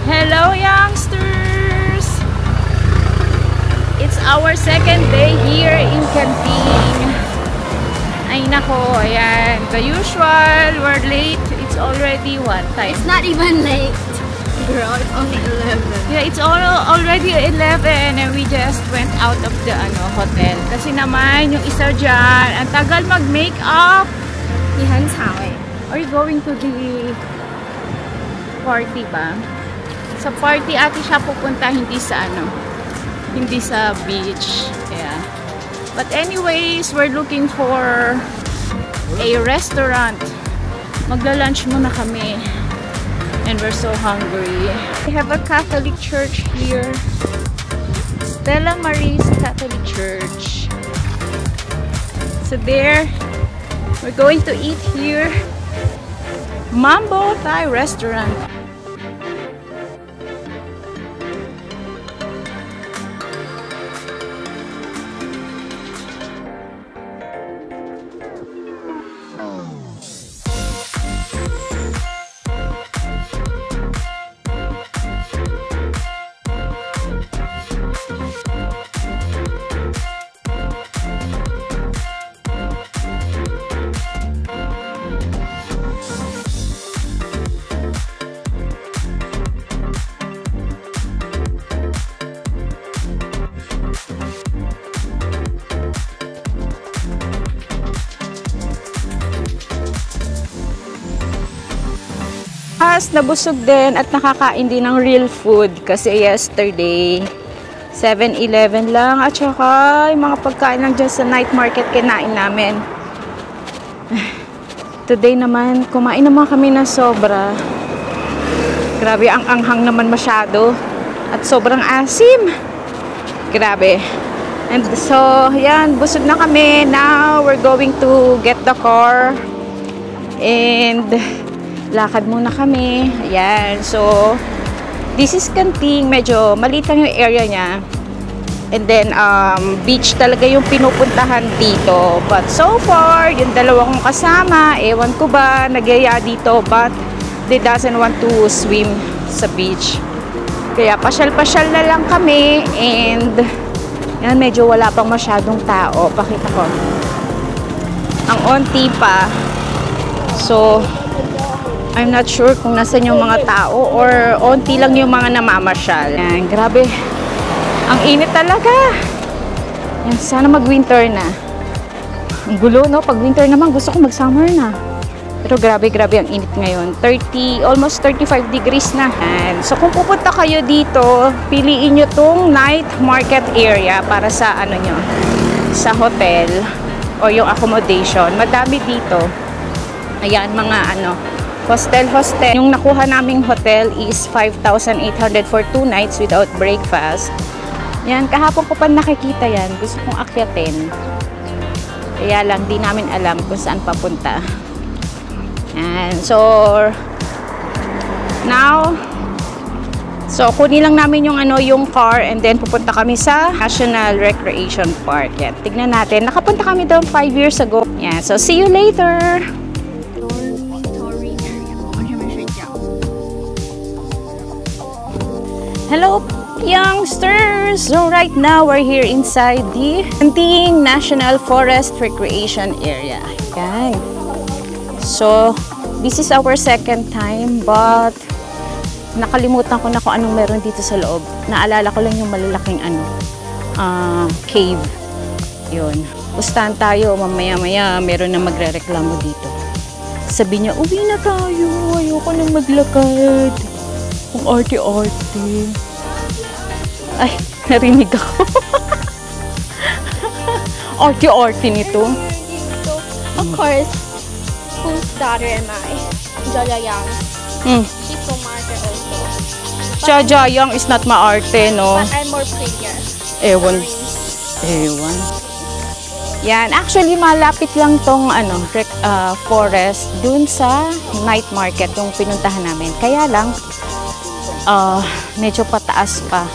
Hello youngsters! It's our second day here in Canting. Ay nako, ayan. The usual, we're late. It's already what time? It's not even late. Girl, it's only 11. Yeah, it's already 11 and we just went out of the hotel. Kasi naman, yung isa dyan, ang tagal mag-makeup. 你很吵欸. Are you going to the party ba? Sa party ate siya pupunta, hindi sa hindi sa beach. Yeah. But anyways, we're looking for a restaurant. Magla-lunch muna kami. And we're so hungry. We have a Catholic church here. Stella Marie's Catholic Church. So there, we're going to eat here. Mambo Thai Restaurant. Nabusog din at nakakain din ng real food kasi yesterday 7-Eleven lang at saka yung mga pagkain lang dyan sa night market kinain namin. Today naman kumain naman kami ng sobra. Grabe, ang anghang naman masyado at sobrang asim. Grabe. And so yan, busog na kami. Now we're going to get the car and lakad muna kami. Ayan. So, this is Canting. Medyo maliit lang yung area niya. And then, beach talaga yung pinupuntahan dito. But so far, yung dalawa kong kasama, ewan ko ba, nagyaya dito, but they doesn't want to swim sa beach. Kaya, pasyal-pasyal na lang kami. And, yan, medyo wala pang masyadong tao. Pakita ko. Ang onti pa. So, I'm not sure kung nasan yung mga tao or onti lang yung mga namamasyal. Yan, grabe. Ang init talaga. Yan, sana mag-winter na. Ang gulo, no? Pag winter naman, gusto ko mag-summer na. Pero grabe ang init ngayon. 30, almost 35 degrees na. And, so kung pupunta kayo dito, piliin nyo tong night market area para sa nyo, sa hotel o yung accommodation. Madami dito. Ayan, mga hostel. Yung nakuha naming hotel is 5,800 for 2 nights without breakfast. Yan, kahapon ko pa nakikita yan. Gusto kong akyatin. Kaya lang, di namin alam kung saan papunta. Yan, so now, so kunin lang namin yung yung car and then pupunta kami sa National Recreation Park. Yan, tignan natin. Nakapunta kami doon 5 years ago. Yan, so see you later. Hello youngsters! So right now we're here inside the Canting National Forest Recreation Area. Ayan. So this is our second time but nakalimutan ko na kung anong meron dito sa loob. Naalala ko lang yung malalaking cave. Yun. Pustahan tayo, mamaya-maya meron na magre-reklamo dito. Sabi niya, uwi na tayo. Ayoko nang maglakad. Ang arte-arte. Ay, narinig ako. Arte-arte nito. Of course, whose daughter am I? Jaja Young. She's so maarte also. Jaja Young is not maarte, no? But I'm more prettier. Ewan. Yan, actually malapit lang tong forest dun sa night market yung pinuntahan namin. Kaya lang medyo pataas pa.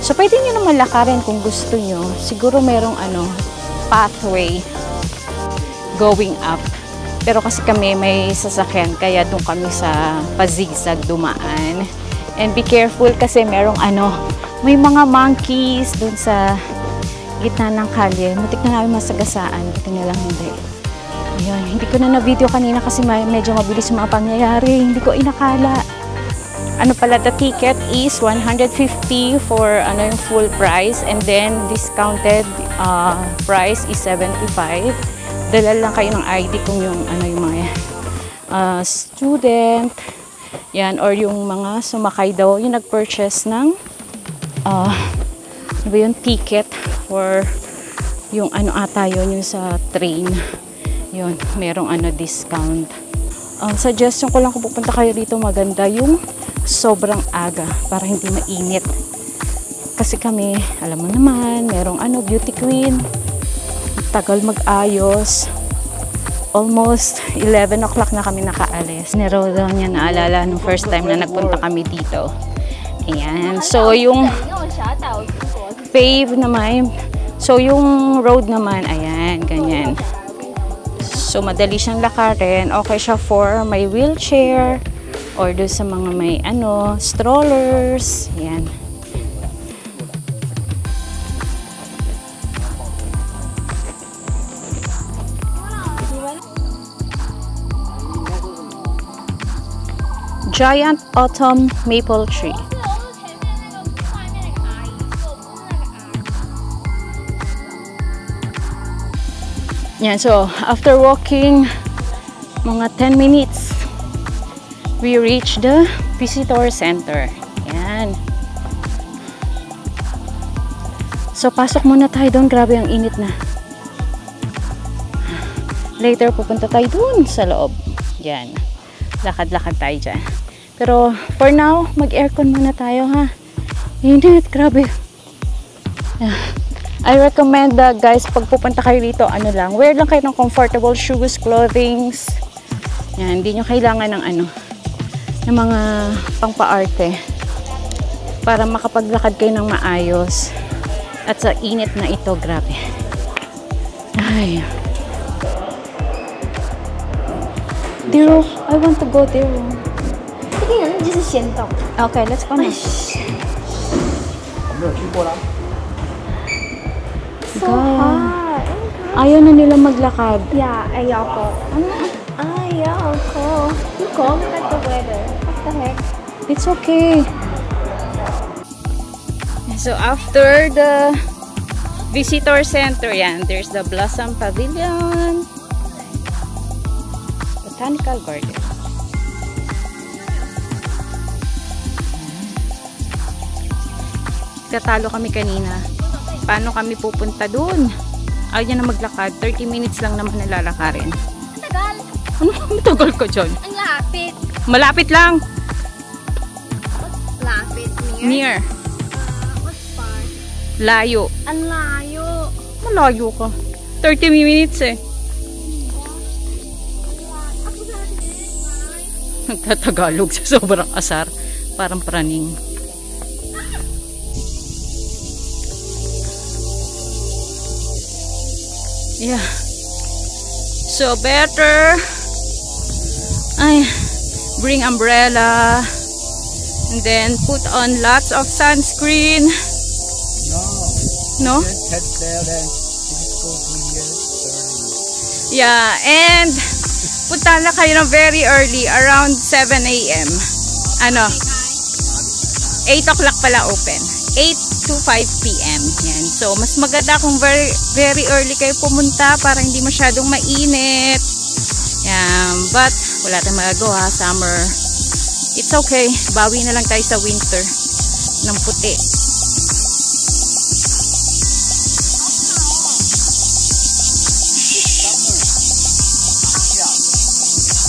So pwede niyo naman lakarin kung gusto niyo. Siguro merong pathway going up. Pero kasi kami may sasakyan kaya doon kami sa pazigzag dumaan. And be careful kasi merong may mga monkeys dun sa gitna ng kalye. Muntik na namin masagasaan. Buti na lang hindi. Ayun, hindi ko na na-video kanina kasi medyo mabilis yung mga pangyayari. Hindi ko inakala. Pala, the ticket is 150 for yung full price, and then discounted price is 75. Dala lang kayo ng ID kung yung mga student yan, or yung mga sumakay daw yung nag-purchase ng yung ticket for yung ata yun yung sa train. Yun, merong discount. Suggestion ko lang kung pupunta kayo dito, maganda yung sobrang aga para hindi mainit. Kasi kami, alam mo naman, merong beauty queen. Tagal mag-ayos. Almost 11 o'clock na kami nakaalis. Nero daw niya naalala nung first time na nagpunta kami dito. Ayan. So, yung pave naman. So, yung road naman, ayan, ganyan. So, madali siyang lakarin. Okay siya for may wheelchair or doon sa mga may strollers. Ayan. Giant autumn maple tree. Yan, so after walking mga 10 minutes, we reach the visitor center. Yan. So pasok muna tayo doon. Grabe, ang init na. Later pupunta tayo doon sa loob. Yan. Lakad-lakad tayo dyan. Pero for now, mag-aircon muna tayo, ha. Init, grabe. I recommend guys, pag pupunta kayo dito, wear lang kayo ng comfortable shoes, clothings. Yan, hindi nyo kailangan ng ng mga pangpaarte para makapaglakad kayo ng maayos. At sa init na ito, grabe. Ay. Dero, I want to go there. Okay, let's go now. So hot. Ayaw na nila maglakad. Yeah, ayoko. Ayoko. You go, look at the weather. What the heck? It's okay. So after the visitor center, yan, there's the Blossom Pavilion, Botanical Garden. Katalo kami kanina. Paano kami pupunta dun? Ayaw niya na maglakad. 30 minutes lang naman nalalakarin. Matagal. Ano? Matagal ka dyan? Ang lapit. Malapit lang. Lapit. Near. What's far? Layo. Ang layo. Malayo ka. 30 minutes eh. Nagtatagalog sa sobrang asar. Parang praning. Yeah. So better bring umbrella and then put on lots of sunscreen. No? Yeah, and punta na kayo ng very early, around 7 a.m. 8 o'clock pala open. 8 to 5 p.m. Yan. So, mas maganda kung very early kayo pumunta para hindi masyadong mainit. Yan. But, wala tayong magagawa. Summer. It's okay. Bawi na lang tayo sa winter ng puti.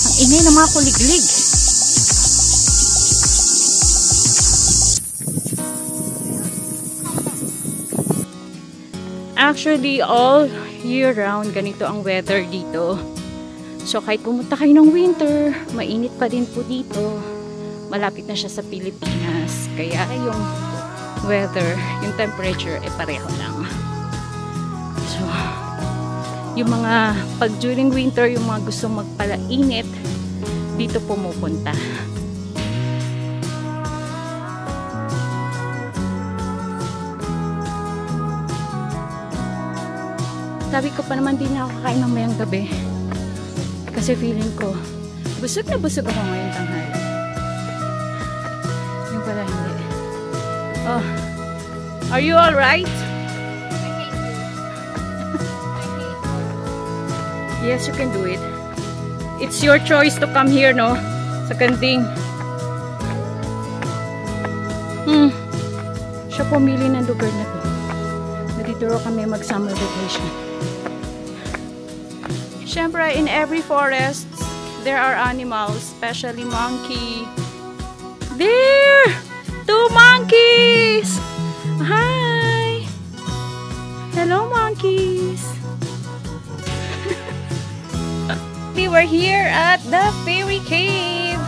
Ang ingay ng mga kuliglig. Actually, all year round, ganito ang weather dito. So, kahit pumunta kayo ng winter, mainit pa din po dito. Malapit na siya sa Pilipinas. Kaya yung weather, yung temperature, pareho lang. So, yung mga, pag during winter, yung mga gustong magpalainit, dito pumupunta. Sabi ko pa naman din ako kakain mamayang gabi. Kasi feeling ko, busog na busog ako ngayon tanghali. Yung pala hindi. Oh, are you alright? Yes, you can do it. It's your choice to come here, no? Sa Kanding. Siya pumili ng lugar na to. Dito kami mag-summer vacation. Siyempre, in every forest, there are animals, especially monkey. There! 2 monkeys! Hi! Hello, monkeys! We were here at the fairy cave.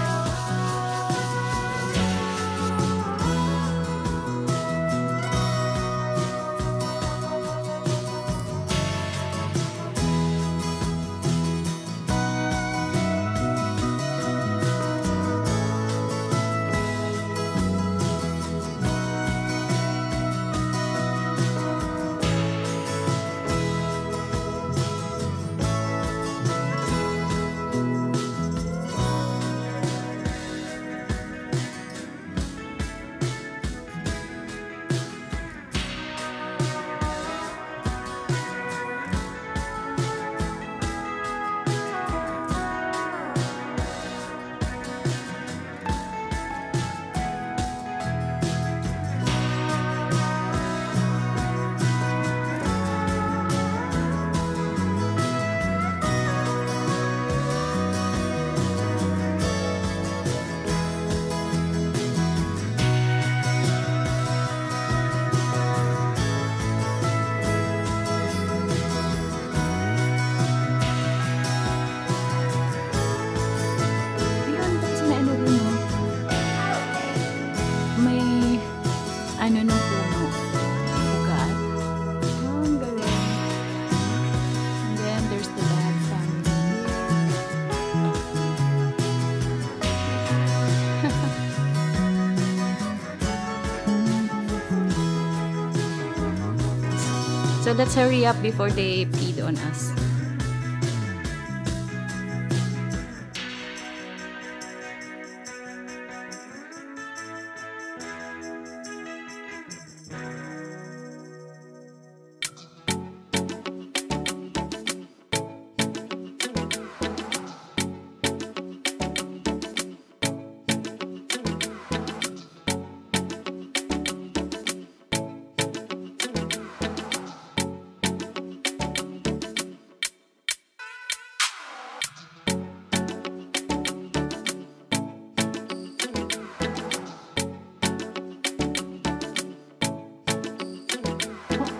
So let's hurry up before they feed on us.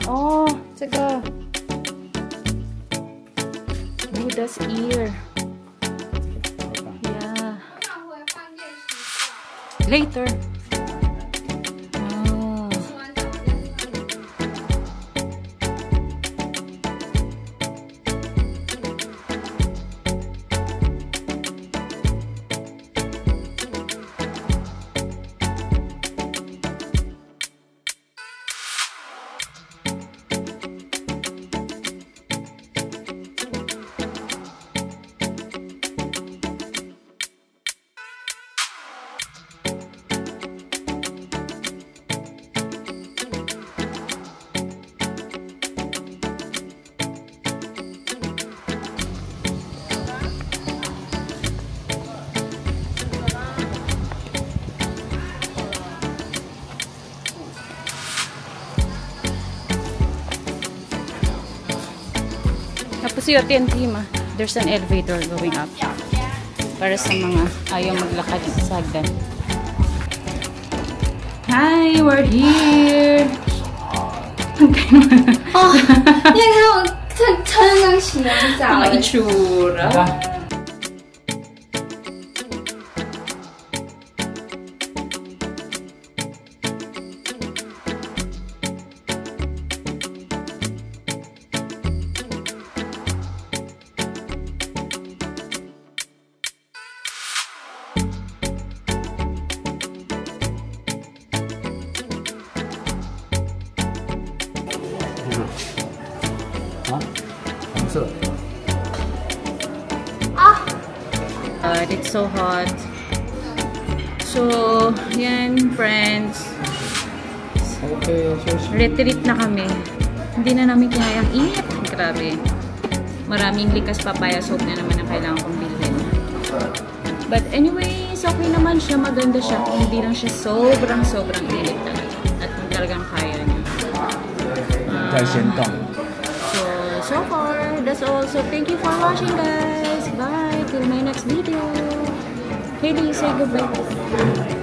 Oh, tsaka Buddha's ear. Yeah. Later. Oh. Tapos yung TNT there's an elevator going up para sa mga ayaw maglakad sa hagdan. Hi, we're here! Oh, 你看我穿刚洗完澡 Ang itsura. but it's so hot. So, yan, friends. Okay, Retreat na kami. Hindi na namin kinayang init. Grabe. Maraming likas papaya soap na naman ang kailangan kong bilhin. But anyways, okay naman siya. Maganda siya. Hindi lang siya sobrang init talaga. At kung talagang kaya niya. So far, that's all. So thank you for watching, guys. Bye. Till my next video. Haley, say goodbye.